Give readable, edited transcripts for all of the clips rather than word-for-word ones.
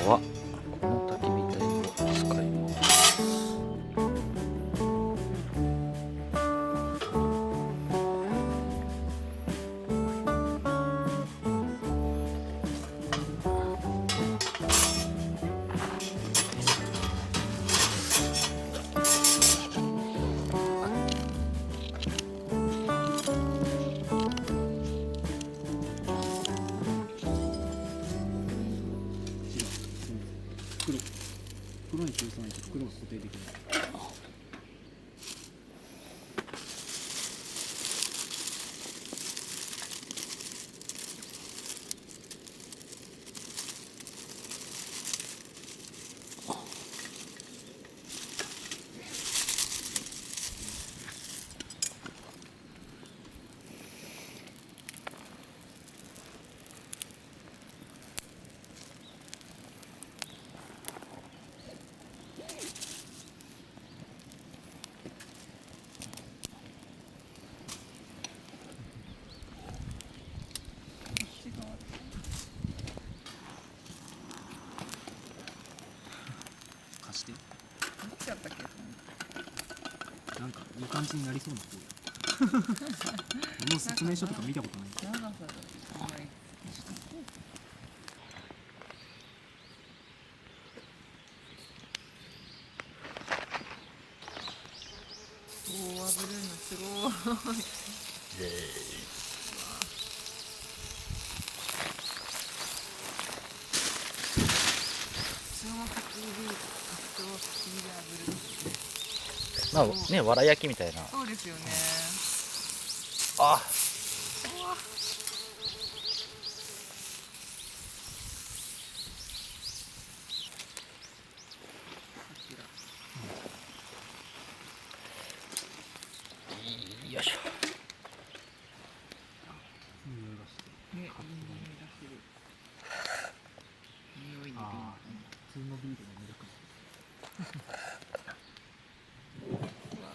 はこの焚き火台を使います。黒に通さないと黒が固定できない。貸して。なんかいい感じになりそうな方や。この説明書とか見たことない。おお、炙るのすごい。そのまま焚き火で炙る。まあね、わら焼きみたいな。そうですよね。あ、うわ。よいしょ。匂いがして。ね、いい匂いがする。匂いにああ、普通のビールのミルク。うわ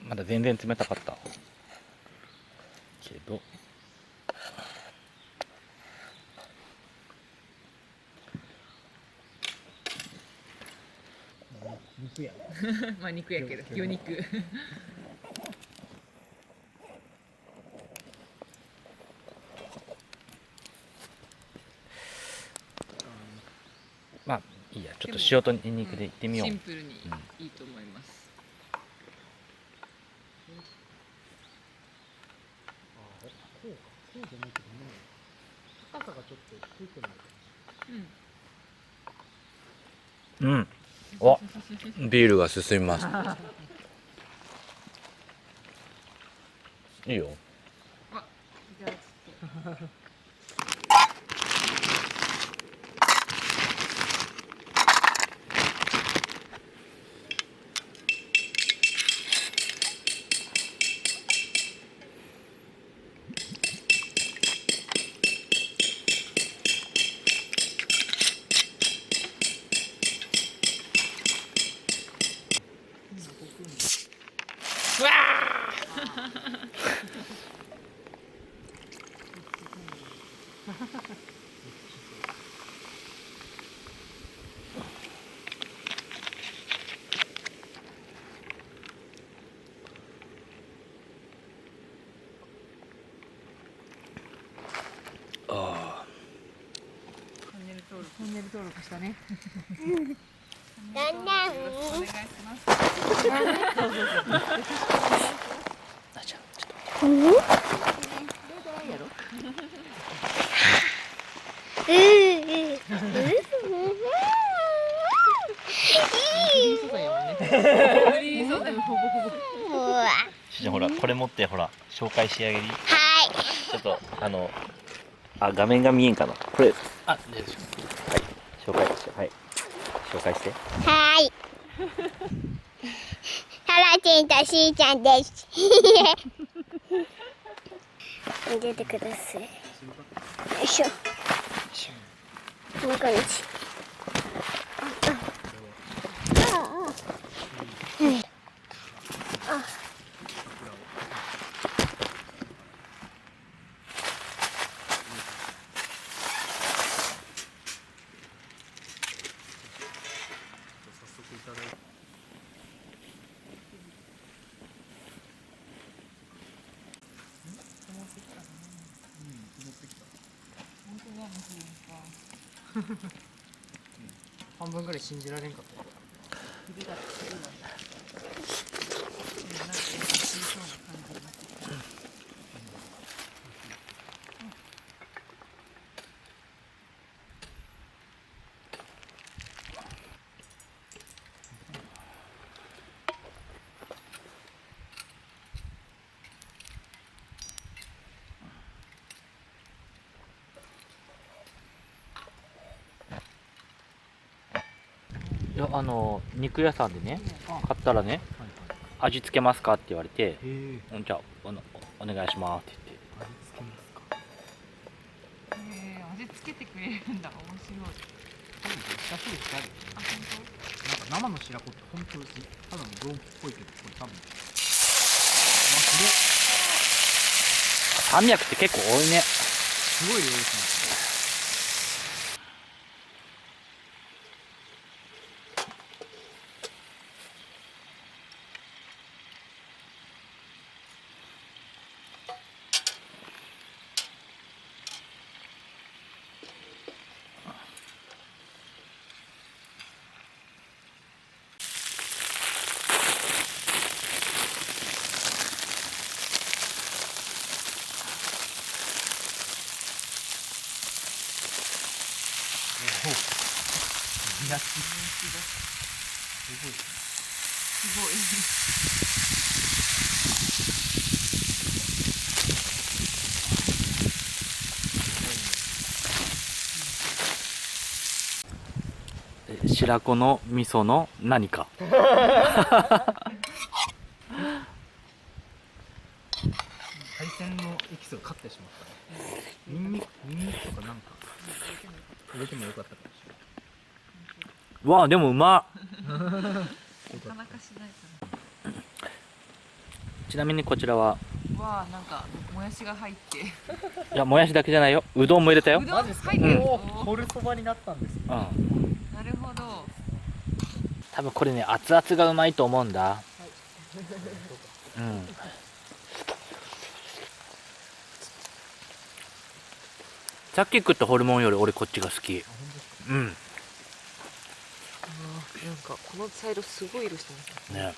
まだ全然冷たかったけど、肉や。ー。まあ肉やけど、魚肉。まあいいや、ちょっと塩とニンニクでいってみよう。シンプルにいいと思います。こうか。こうじゃないけどね。高さがちょっと低くなるかもしうん。うん。お、ビールが進みます。いいよ。あ、じゃあちょっと。うわあチャンネル登録したね。だんだんよろしくお願いします。あ、じゃあちょっフリー素材ほぼほぼ。うわ。としーちゃん、ほらこれ持ってほら紹介してあげり。はい。ちょっと画面が見えんかな。これはい紹介して紹介して。はい。タラちんとしーちゃんです。入れてください。よいしょ。よいしょ。こんな感じ。半分ぐらい信じられんかったよ。首が強いわね。なんか優しそうな感じになってきた。いや肉屋さんでね買ったらねはい味付けますかって言われてはい。へえ。じゃあお願いしますって言って味付けますか。味付けてくれるんだ。面白い。多分下処理してあるよね。あ、なんか生の白子って本当ただのドンキっぽいけど、これ多分。あ、300って結構多いね。すごい量ですね。いや、すごい。すごい。白子の味噌の何か海鮮のエキスをかってしまったね。ニンニクとかなんか入れてもよかったかもしれない。うわあでもうまなかなかしないかちなみにこちらはら。わあ、なんかもやしが入って。いやもやしだけじゃないようどんも入れたようどん入ってる。おー、ホルそばになったんですよ。うんなるほど。多分これね熱々がうまいと思うんだうんさっき食ったホルモンより俺こっちが好きうんなんかこの茶色すごい色してますね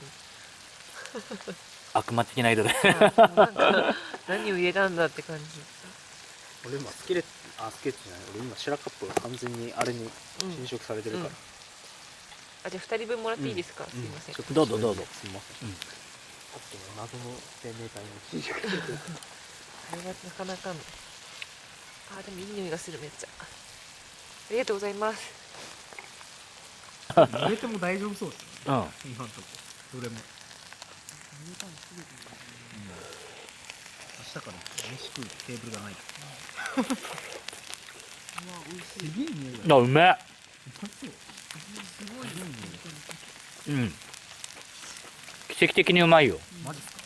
悪魔的な色でなんか何を入れたんだって感じ。俺今スケレットじゃない。俺今白カップが完全にあれに侵食されてるから。あ、じゃあ2人分もらっていいですか。すいません。ちょっとどうぞどうぞすみません。うんさっきの謎の生命体に侵食されてる。これはなかなかの。あ、でもいい匂いがするめっちゃ。ありがとうございます。入れても大丈夫そうですね。うん今のとこどれも。明日から飯食うテーブルがない。うわ、美味しい。すげえ匂いが。あうめえそう。すごい。うん奇跡的にうまいよマジっすか。